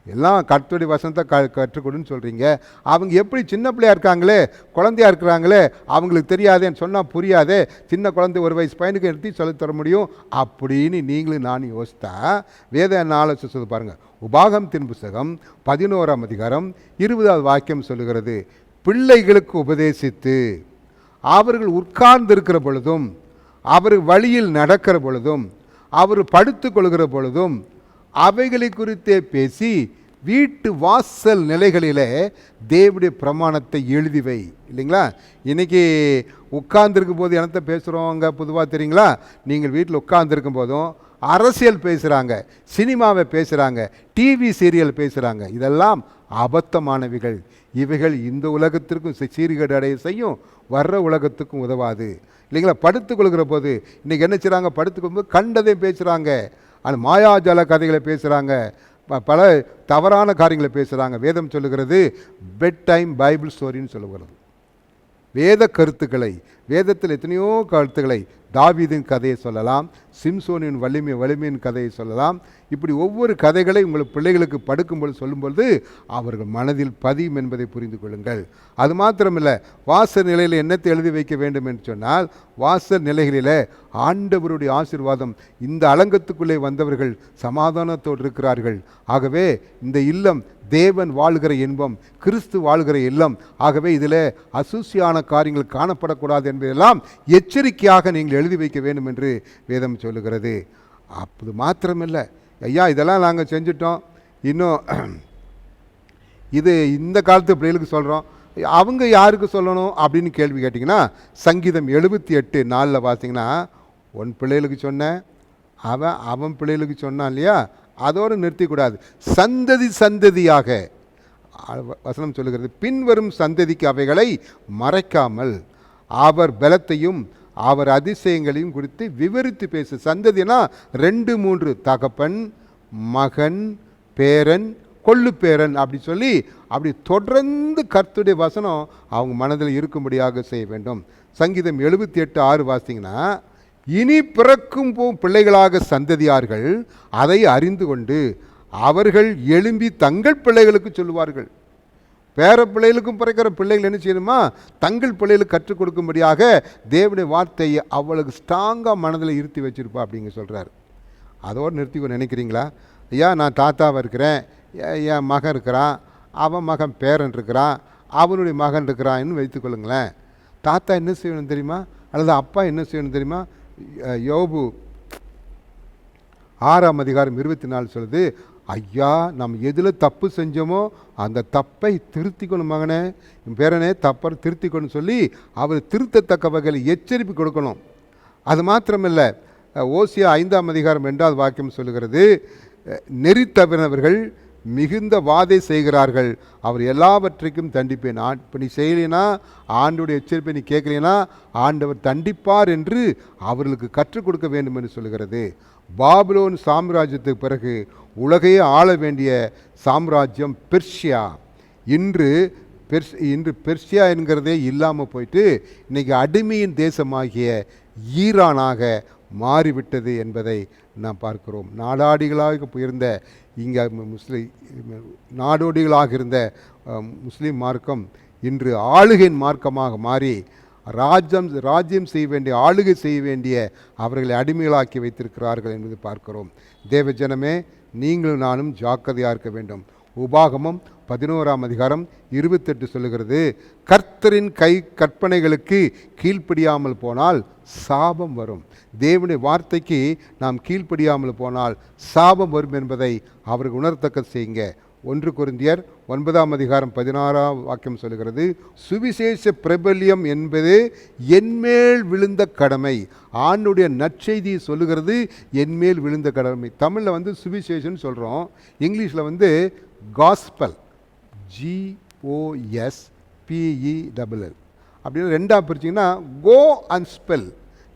எல்லாம் கர்த்தருடைய வசனத்தை கற்றுக்கொடுன்னு சொல்கிறீங்க. அவங்க எப்படி சின்ன பிள்ளையாக இருக்காங்களே, குழந்தையாக இருக்கிறாங்களே, அவங்களுக்கு தெரியாதேன்னு சொன்னால் புரியாதே, சின்ன குழந்தை 1 வயசு பையனுக்கு எடுத்து சொல்லித்தர முடியும் அப்படின்னு நீங்களும் நானும் யோசித்தா வேத என்ன ஆலோசனை சொல்லுது பாருங்கள். உபாகமத்தின் புஸ்தகம் 11ஆம் அதிகாரம் 20வது வாக்கியம் சொல்லுகிறது, பிள்ளைகளுக்கு உபதேசித்து அவர்கள் உட்கார்ந்து இருக்கிற பொழுதும், அவர் வழியில் நடக்கிற பொழுதும், அவர் படுத்து கொள்கிற பொழுதும் அவைகளை குறித்தே பேசி வீட்டு வாசல் நிலைகளிலே தேவனுடைய பிரமாணத்தை எழுதி வை. இல்லைங்களா? இன்றைக்கி உட்கார்ந்துருக்கும் போது என்னத்தை பேசுகிறோங்க பொதுவாக தெரியுங்களா? நீங்கள் வீட்டில் உட்கார்ந்துருக்கும் போதும் அரசியல் பேசுகிறாங்க, சினிமாவை பேசுகிறாங்க, டிவி சீரியல் பேசுகிறாங்க. இதெல்லாம் அபத்தமானவைகள். இவைகள் இந்த உலகத்திற்கும் சீர்கேடு அடைய செய்யும், வர்ற உலகத்துக்கும் உதவாது. இல்லைங்களா? படுத்துக்கொள்கிற போது இன்றைக்கி என்ன செய்கிறாங்க? படுத்துக்கொள்ளும்போது கண்டதை பேசுகிறாங்க, அந்த மாயாஜால கதைகளை பேசுகிறாங்க, பல தவறான காரியங்களை பேசுகிறாங்க. வேதம் சொல்லுகிறது பெட் டைம் பைபிள் ஸ்டோரின்னு சொல்லுகிறது. வேத கருத்துக்களை, வேதத்தில் எத்தனையோ கருத்துக்களை, தாவீதின் கதையை சொல்லலாம், சிம்சோனின் வலிமையின் கதையை சொல்லலாம். இப்படி ஒவ்வொரு கதைகளை உங்கள் பிள்ளைகளுக்கு படுக்கும்போது சொல்லும்பொழுது அவர்கள் மனதில் பதியும் என்பதை புரிந்து கொள்ளுங்கள். அது மாத்திரமில்லை, வாசல் நிலையில் என்னத்தை எழுதி வைக்க வேண்டும் என்று சொன்னால், வாசல் நிலைகளில் ஆண்டவருடைய ஆசீர்வாதம், இந்த அலங்கத்துக்குள்ளே வந்தவர்கள் சமாதானத்தோடு இருக்கிறார்கள். ஆகவே இந்த இல்லம் தேவன் வாழ்கிற இன்பம், கிறிஸ்து வாழ்கிற இல்லம். ஆகவே இதில் அசூசியான காரியங்கள் காணப்படக்கூடாது என்பதெல்லாம் எச்சரிக்கையாக நீங்கள் எழுதி வைக்க வேண்டும் என்று வேதம் சொல்லுகிறது. அப்போது மாத்திரமில்லை, ஐயா இதெல்லாம் நாங்கள் செஞ்சிட்டோம், இன்னும் இது இந்த காலத்து பிள்ளைகளுக்கு சொல்கிறோம், அவங்க யாருக்கு சொல்லணும் அப்படின்னு கேள்வி கேட்டிங்கன்னா, சங்கீதம் 78:4 பார்த்தீங்கன்னா, உன் பிள்ளைகளுக்கு சொன்ன அவன் பிள்ளைகளுக்கு சொன்னான் இல்லையா, அதோடு நிறுத்திக்கூடாது, சந்ததி சந்ததியாக வசனம் சொல்லுகிறது, பின்வரும் சந்ததிக்கு அவைகளை மறைக்காமல் அவர் பலத்தையும் அவர் அதிசயங்களையும் குறித்து விவரித்து பேசு. சந்ததினா 2-3, தகப்பன், மகன், பேரன், கொள்ளு பேரன் அப்படி சொல்லி அப்படி தொடர்ந்து கர்த்தருடைய வசனம் அவங்க மனதில் இருக்கும்படியாக செய்ய வேண்டும். சங்கீதம் 78:6 வாசிங்கன்னா, இனி பிறக்கும் பிள்ளைகளாக சந்ததியார்கள் அதை அறிந்து கொண்டு அவர்கள் எழும்பி தங்கள் பிள்ளைகளுக்கு சொல்லுவார்கள். பேர பிள்ளைகளுக்கும் பிறக்கிற பிள்ளைகள் என்ன செய்யணுமா, தங்கள் பிள்ளைகளுக்கு கற்றுக் கொடுக்கும்படியாக தேவனுடைய வார்த்தையை அவளுக்கு ஸ்ட்ராங்காக மனதில் இருத்தி வச்சிருப்பா அப்படிங்க சொல்கிறார். அதோடு நிறுத்தி நினைக்கிறீங்களா? ஐயா நான் தாத்தாவாக இருக்கிறேன், என் மகன் இருக்கிறான், அவன் மகன் பேரன் இருக்கிறான், அவனுடைய மகன் இருக்கிறான்னு வைத்துக்கொள்ளுங்களேன். தாத்தா என்ன செய்யணும் தெரியுமா, அல்லது அப்பா என்ன செய்யணும் தெரியுமா? யோபு 6:24 சொல்லுது, ஐயா நம்ம எதில் தப்பு செஞ்சோமோ அந்த தப்பை திருத்திக்கணும் மகனே, பேரனே தப்பை திருத்திக்கணும் சொல்லி அவர் திருத்தத்தக்க வகையில் எச்சரிப்பு கொடுக்கணும். அது மாத்திரமில்லை, ஓசியா 5:2 வாக்கியம் சொல்லுகிறது, நெறி தவறினவர்கள் மிகுந்த வாதை செய்கிறார்கள், அவர் எல்லாவற்றையும் தண்டிப்பேன். இப்போ நீ செய்யலைனா, ஆண்டோடைய எச்சரிப்பை நீ கேட்கலைனா ஆண்டவர் தண்டிப்பார் என்று அவர்களுக்கு கற்றுக் கொடுக்க வேண்டும் என்று சொல்லுகிறது. பாபிலோன் சாம்ராஜ்யத்துக்கு பிறகு உலகையே ஆள வேண்டிய சாம்ராஜ்யம் பெர்ஷியா. இன்று பெர்ஷியா என்கிறதே இல்லாமல் போயிட்டு இன்றைக்கி அடிமையின் தேசமாகிய ஈரானாக மாறிவிட்டது என்பதை நாம் பார்க்கிறோம். நாடாடிகளாக இருந்த இங்கே நாடோடிகளாக இருந்த முஸ்லீம் மார்க்கம் இன்று ஆளுகையின் மார்க்கமாக மாறி ராஜ்யம் செய்ய வேண்டிய, ஆளுகை செய்ய வேண்டிய அவர்களை அடிமைகளாக்கி வைத்திருக்கிறார்கள் என்பது பார்க்கிறோம். தேவ ஜனமே, நீங்களும் நானும் ஜாக்கிரதையாக இருக்க வேண்டும். உபாகமம் 11:28 சொல்லுகிறது, கர்த்தரின் கற்பனைகளுக்கு கீழ்ப்படியாமல் போனால் சாபம் வரும். தேவனுடைய வார்த்தைக்கு நாம் கீழ்ப்படியாமல் போனால் சாபம் வரும் என்பதை அவர்கள் உணர்த்தக்க செய்யுங்க. 1 கொரிந்தியர் 9:16 வாக்கியம் சொல்லுகிறது, சுவிசேஷ பிரபல்யம் என்பது என்மேல் விழுந்த கடமை. ஆண்டுடைய நற்செய்தி சொல்லுகிறது என்மேல் விழுந்த கடமை. தமிழில் சுவிசேஷன் சொல்கிறோம், இங்கிலீஷில் காஸ்பல், GOSPELL அப்படின்னு 2 பிரிச்சிங்கன்னா, கோ அண்ட் ஸ்பெல்,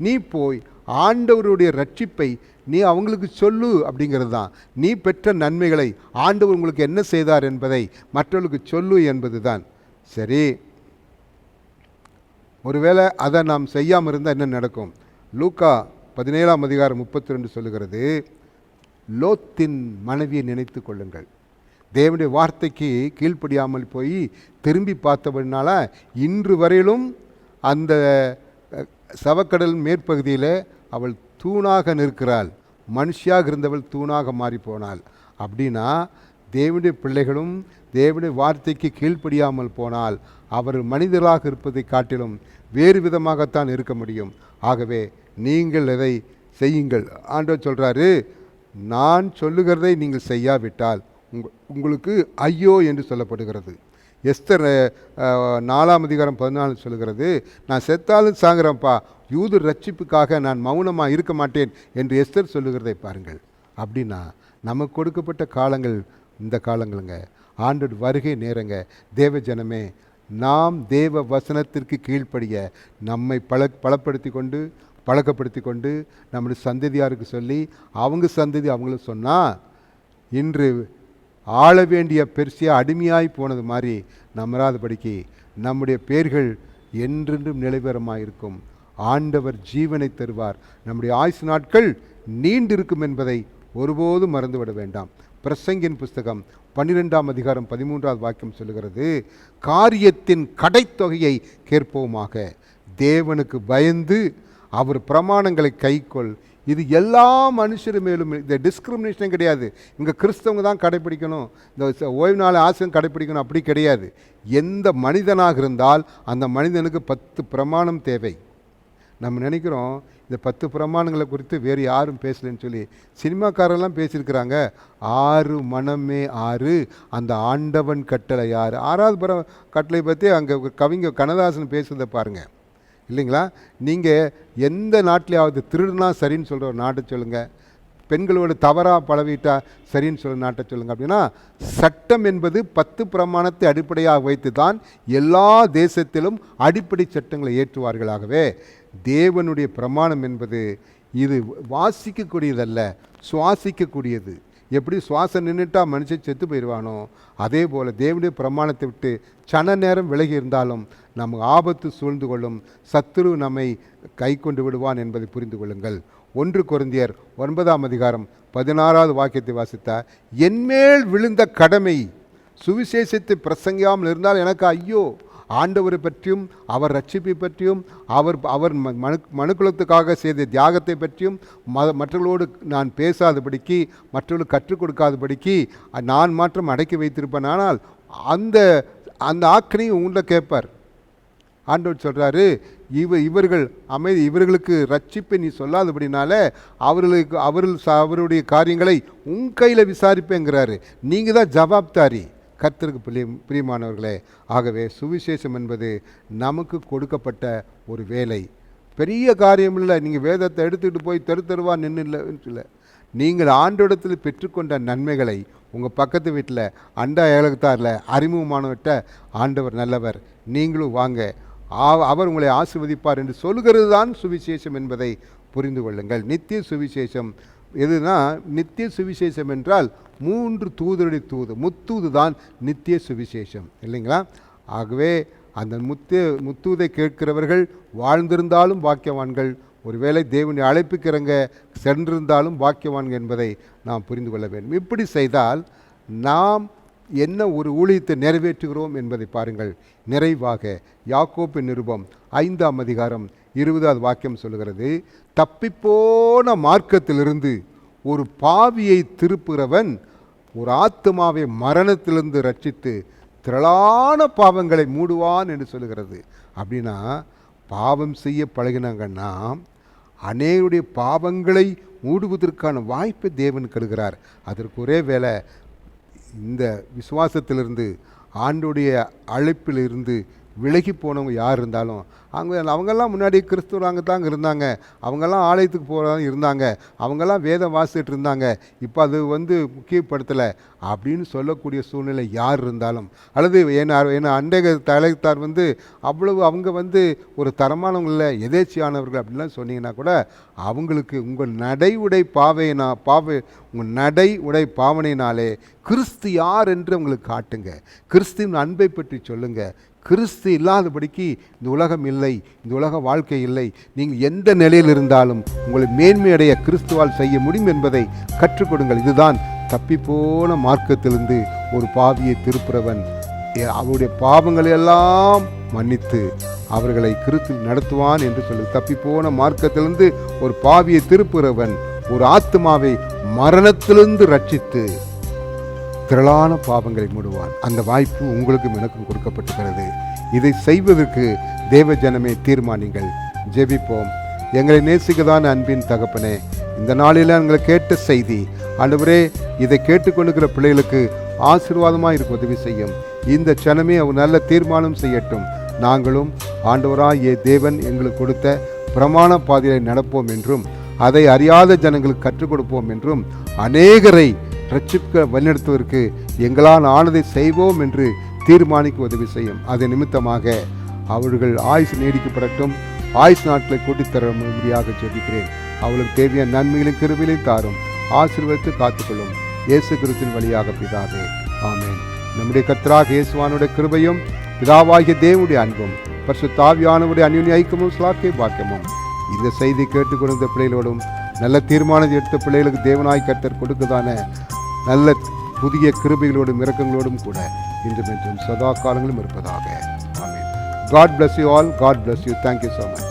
நீ போய் ஆண்டவருடைய ரட்சிப்பை நீ அவங்களுக்கு சொல்லு அப்படிங்கிறது தான். நீ பெற்ற நன்மைகளை, ஆண்டவர் உங்களுக்கு என்ன செய்தார் என்பதை மற்றவர்களுக்கு சொல்லு என்பது தான். சரி, ஒருவேளை அதை நாம் செய்யாமல் இருந்தால் என்ன நடக்கும்? லூக்கா 17:32 சொல்லுகிறது, லோத்தின் மனைவியை நினைத்து கொள்ளுங்கள். தேவனுடைய வார்த்தைக்கு கீழ்ப்படியாமல் போய் திரும்பி பார்த்தபடினால இன்று வரையிலும் அந்த சவக்கடல் மேற்பகுதியில் அவள் தூணாக நிற்கிறாள். மனுஷியாக இருந்தவள் தூணாக மாறி போனாள். அப்படின்னா தேவனுடைய பிள்ளைகளும் தேவனுடைய வார்த்தைக்கு கீழ்ப்படியாமல் போனால் அவர்கள் மனிதர்களாக இருப்பதை காட்டிலும் வேறு விதமாகத்தான் இருக்க முடியும். ஆகவே நீங்கள் எதை செய்யுங்கள். ஆண்டவர் சொல்கிறாரு, நான் சொல்லுகிறதை நீங்கள் செய்யாவிட்டால் உங்களுக்கு ஐயோ என்று சொல்லப்படுகிறது. எஸ்தர் 4:14 சொல்லுகிறது, நான் செத்தாலும் சாகிறேன்ப்பா, யூதர் ரட்சிப்புக்காக நான் மௌனமாக இருக்க மாட்டேன் என்று எஸ்தர் சொல்லுகிறதை பாருங்கள். அப்படின்னா நமக்கு கொடுக்கப்பட்ட காலங்கள் இந்த காலங்களுங்க, ஆண்டோட வருகை நேரங்க. தேவ ஜனமே, நாம் தேவ வசனத்திற்கு கீழ்ப்படிய நம்மை பழக்கப்படுத்தி கொண்டு நம்முடைய சந்ததியாருக்கு சொல்லி அவங்க சந்ததி அவங்களுக்கு சொன்னால் இன்று ஆள வேண்டிய பெர்சியா அடிமையாய் போனது மாதிரி நம்மராதபடிக்கு நம்முடைய பேர்கள் என்றென்றும் நிலைபெறமாக இருக்கும். ஆண்டவர் ஜீவனை தருவார். நம்முடைய ஆயுசு நாட்கள் நீண்டிருக்கும் என்பதை ஒருபோதும் மறந்துவிட வேண்டாம். பிரசங்கின் புஸ்தகம் 12ஆம் அதிகாரம் 13வது வாக்கியம் சொல்லுகிறது, காரியத்தின் கடைத்தொகையை கேட்போமாக, தேவனுக்கு பயந்து அவர் பிரமாணங்களை கைக்கொள். இது எல்லா மனுஷரு மேலும், இந்த டிஸ்கிரிமினேஷனே கிடையாது. இங்கே கிறிஸ்தவங்க தான் கடைப்பிடிக்கணும், இந்த ஓய்வு நாள் ஆசிரியர் கடைப்பிடிக்கணும், அப்படி கிடையாது. எந்த மனிதனாக இருந்தால் அந்த மனிதனுக்கு 10 பிரமாணம் தேவை. நம்ம நினைக்கிறோம் இந்த 10 பிரமாணங்களை குறித்து வேறு யாரும் பேசலைன்னு சொல்லி. சினிமாக்காரெல்லாம் பேசியிருக்கிறாங்க. 6 மனமே 6, அந்த ஆண்டவன் கட்டளை 6. 6வது கட்டளை பற்றி அங்கே கவிஞர் கண்ணதாசன் பேசுகிறத பாருங்கள், இல்லைங்களா? நீங்கள் எந்த நாட்டிலையாவது திருடுனா சரின்னு சொல்கிற ஒரு நாட்டை சொல்லுங்கள், பெண்களோடு தவறாக பழவிட்டா சரின்னு சொல்கிற நாட்டை சொல்லுங்கள். அப்படின்னா சட்டம் என்பது 10 பிரமாணத்தை அடிப்படையாக வைத்து தான் எல்லா தேசத்திலும் அடிப்படை சட்டங்களை ஏற்றுவார்களாகவே தேவனுடைய பிரமாணம் என்பது இது வாசிக்கக்கூடியதல்ல, சுவாசிக்கக்கூடியது. எப்படி சுவாசம் நின்றுட்டா மனுஷன் செத்து போயிடுவானோ, அதே போல் தேவனுடைய பிரமாணத்தை விட்டு சன நேரம் விலகி இருந்தாலும் நமக்கு ஆபத்து சூழ்ந்து கொள்ளும், சத்துரு நம்மை கை கொண்டு விடுவான் என்பதை புரிந்து கொள்ளுங்கள். 1 கொரிந்தியர் 9ஆம் அதிகாரம் 16வது வாக்கியத்தை வாசித்தார், என்மேல் விழுந்த கடமை சுவிசேஷத்தை பிரசங்கியாமல் இருந்தால் எனக்கு ஐயோ. ஆண்டவரை பற்றியும் அவர் ரட்சிப்பை பற்றியும் அவர் மனுக்குலத்துக்காக செய்த தியாகத்தை பற்றியும் மற்றவர்களோடு நான் பேசாதபடிக்கு, மற்றவர்களுக்கு கற்றுக் கொடுக்காதபடிக்கு நான் மாற்றம் அடக்கி வைத்திருப்பேன். ஆனால் அந்த அந்த ஆக்கனையும் உங்களை கேட்பார். ஆண்டவர் சொல்கிறாரு, இவர்கள் அமைதி, இவர்களுக்கு ரட்சிப்பை நீ சொல்லாதபடினால அவருடைய காரியங்களை உன் கையில் விசாரிப்பேங்கிறாரு. நீங்கள் தான் ஜவாப்தாரி, கர்த்தருக்கு பிரியமானவர்களே. ஆகவே சுவிசேஷம் என்பது நமக்கு கொடுக்கப்பட்ட ஒரு வேலை, பெரிய காரியம் இல்லை. நீங்கள் வேதத்தை எடுத்துகிட்டு போய் தெருவா நின்று இல்லை. நீங்கள் ஆண்டோடத்தில் பெற்றுக்கொண்ட நன்மைகளை உங்கள் பக்கத்து வீட்டில் அண்டா ஏலகத்தாரில் அறிமுகமானவர்கிட்ட ஆண்டவர் நல்லவர், நீங்களும் வாங்க, அவர் உங்களை ஆசீர்வதிப்பார் என்று சொல்கிறது தான் சுவிசேஷம் என்பதை புரிந்து கொள்ளுங்கள். நித்திய சுவிசேஷம் எதுனா, நித்திய சுவிசேஷம் என்றால் 3 தூதருடைய தூது, முத்தூது தான் நித்திய சுவிசேஷம், இல்லைங்களா? ஆகவே அந்த முத்தூதை கேட்கிறவர்கள் வாழ்ந்திருந்தாலும் பாக்கியவான்கள், ஒருவேளை தேவனுடைய அழைப்புக்கிறங்க சென்றிருந்தாலும் பாக்கியவான்கள் என்பதை நாம் புரிந்து கொள்ள வேண்டும். இப்படி செய்தால் நாம் என்ன ஒரு ஊழியத்தை நிறைவேற்றுகிறோம் என்பதை பாருங்கள். நிறைவாக யாக்கோபின் நிருபம் 5ஆம் அதிகாரம் 20வது வாக்கியம் சொல்லுகிறது, தப்பிப்போன மார்க்கத்திலிருந்து ஒரு பாவியை திருப்புகிறவன் ஒரு ஆத்துமாவை மரணத்திலிருந்து ரட்சித்து திரளான பாவங்களை மூடுவான் என்று சொல்லுகிறது. அப்படின்னா பாவம் செய்ய பழகினாங்கன்னா அநேகருடைய பாவங்களை மூடுவதற்கான வாய்ப்பை தேவன் கருகிறார். அதற்கு ஒரே வேளை இந்த விசுவாசத்திலிருந்து, ஆண்டுடைய அழைப்பில் இருந்து விலகி போனவங்க யார் இருந்தாலும், அவங்கெல்லாம் முன்னாடி கிறிஸ்துவராங்க தாங்க இருந்தாங்க, அவங்கெல்லாம் ஆலயத்துக்கு போகிறதா இருந்தாங்க, அவங்கெல்லாம் வேதம் வாசிட்டு இருந்தாங்க, இப்போ அது முக்கியப்படுத்தலை அப்படின்னு சொல்லக்கூடிய சூழ்நிலை யார் இருந்தாலும், அல்லது ஏன்னா அண்டைய தலைத்தார் அவ்வளவு அவங்க ஒரு தரமானவங்க இல்லை, எதேச்சியானவர்கள் அப்படின்லாம் சொன்னீங்கன்னா கூட அவங்களுக்கு உங்கள் நடை உடை உங்கள் நடை உடை பாவனையினாலே கிறிஸ்து யார் என்று உங்களுக்கு காட்டுங்க, கிறிஸ்துவின் அன்பை பற்றி சொல்லுங்கள். கிறிஸ்து இல்லாதபடிக்கு இந்த உலகம் இல்லை, இந்த உலக வாழ்க்கை இல்லை. நீங்கள் எந்த நிலையில் இருந்தாலும் உங்களை மேன்மையடைய கிறிஸ்துவால் செய்ய முடியும் என்பதை கற்றுக் கொடுங்கள். இதுதான் தப்பிப்போன மார்க்கத்திலிருந்து ஒரு பாவியை திருப்புறவன் அவருடைய பாவங்களை எல்லாம் மன்னித்து அவர்களை கிறிஸ்து நடத்துவான் என்று சொல்லி, தப்பிப்போன மார்க்கத்திலிருந்து ஒரு பாவியை திருப்புறவன் ஒரு ஆத்மாவை மரணத்திலிருந்து ரட்சித்து திரளான பாவங்களை மூடுவான். அந்த வாய்ப்பு உங்களுக்கும் எனக்கும் கொடுக்கப்பட்டிருக்கிறது. இதை செய்வதற்கு தேவ ஜனமே தீர்மானிங்கள். ஜெபிப்போம். எங்களை நேசிக்கதான் அன்பின் தகப்பனே, இந்த நாளில் எங்களை கேட்ட செய்தி ஆண்டவரே, இதை கேட்டுக்கொண்டிருக்கிற பிள்ளைகளுக்கு ஆசீர்வாதமாக இருக்க உதவி செய்யும். இந்த ஜனமே அவர் நல்ல தீர்மானம் செய்யட்டும். நாங்களும் ஆண்டவராகிய தேவன் எங்களுக்கு கொடுத்த பிரமாண பாதையை நடப்போம் என்றும், அதை அறியாத ஜனங்களுக்கு கற்றுக் கொடுப்போம் என்றும், அநேகரை ரட்சிக்க வழிநடத்துவதற்கு எங்களால் ஆனதை செய்வோம் என்று தீர்மானிக்க உதவி செய்யும். அதை நிமித்தமாக அவர்கள் ஆயுசு நீடிக்கப்படட்டும். ஆயுசு நாட்களை கூட்டித்தர முடியாக ஜெபிக்கிறேன். அவளுக்கு தேவையான நன்மைகளையும் கிருபைகளையும் தாரும். ஆசீர்வதித்து காத்துக்கொள்ளும். இயேசு கிறிஸ்துவின் வழியாக பிதாவே, ஆமென். நம்முடைய கர்த்தராகிய இயேசுவினுடைய கிருபையும் பிதாவாகிய தேவனுடைய அன்பும் பரிசுத்த ஆவியானவருடைய அன்யோன்ய ஐக்கியமும் ஸ்லாக்கிய பாக்கியமும் இந்த செய்தி கேட்டுக்கொண்ட பிள்ளைகளோடும் நல்ல தீர்மானம் எடுத்த பிள்ளைகளுக்கு தேவனாய் கர்த்தர் கொடுக்கதான நல்ல புதிய கிருபைகளோடும் இரக்கங்களோடும் கூட இன்றும் என்றும் சதா காலங்களும் இருப்பதாக. ஆமென். God bless you all. God bless you. Thank you so much.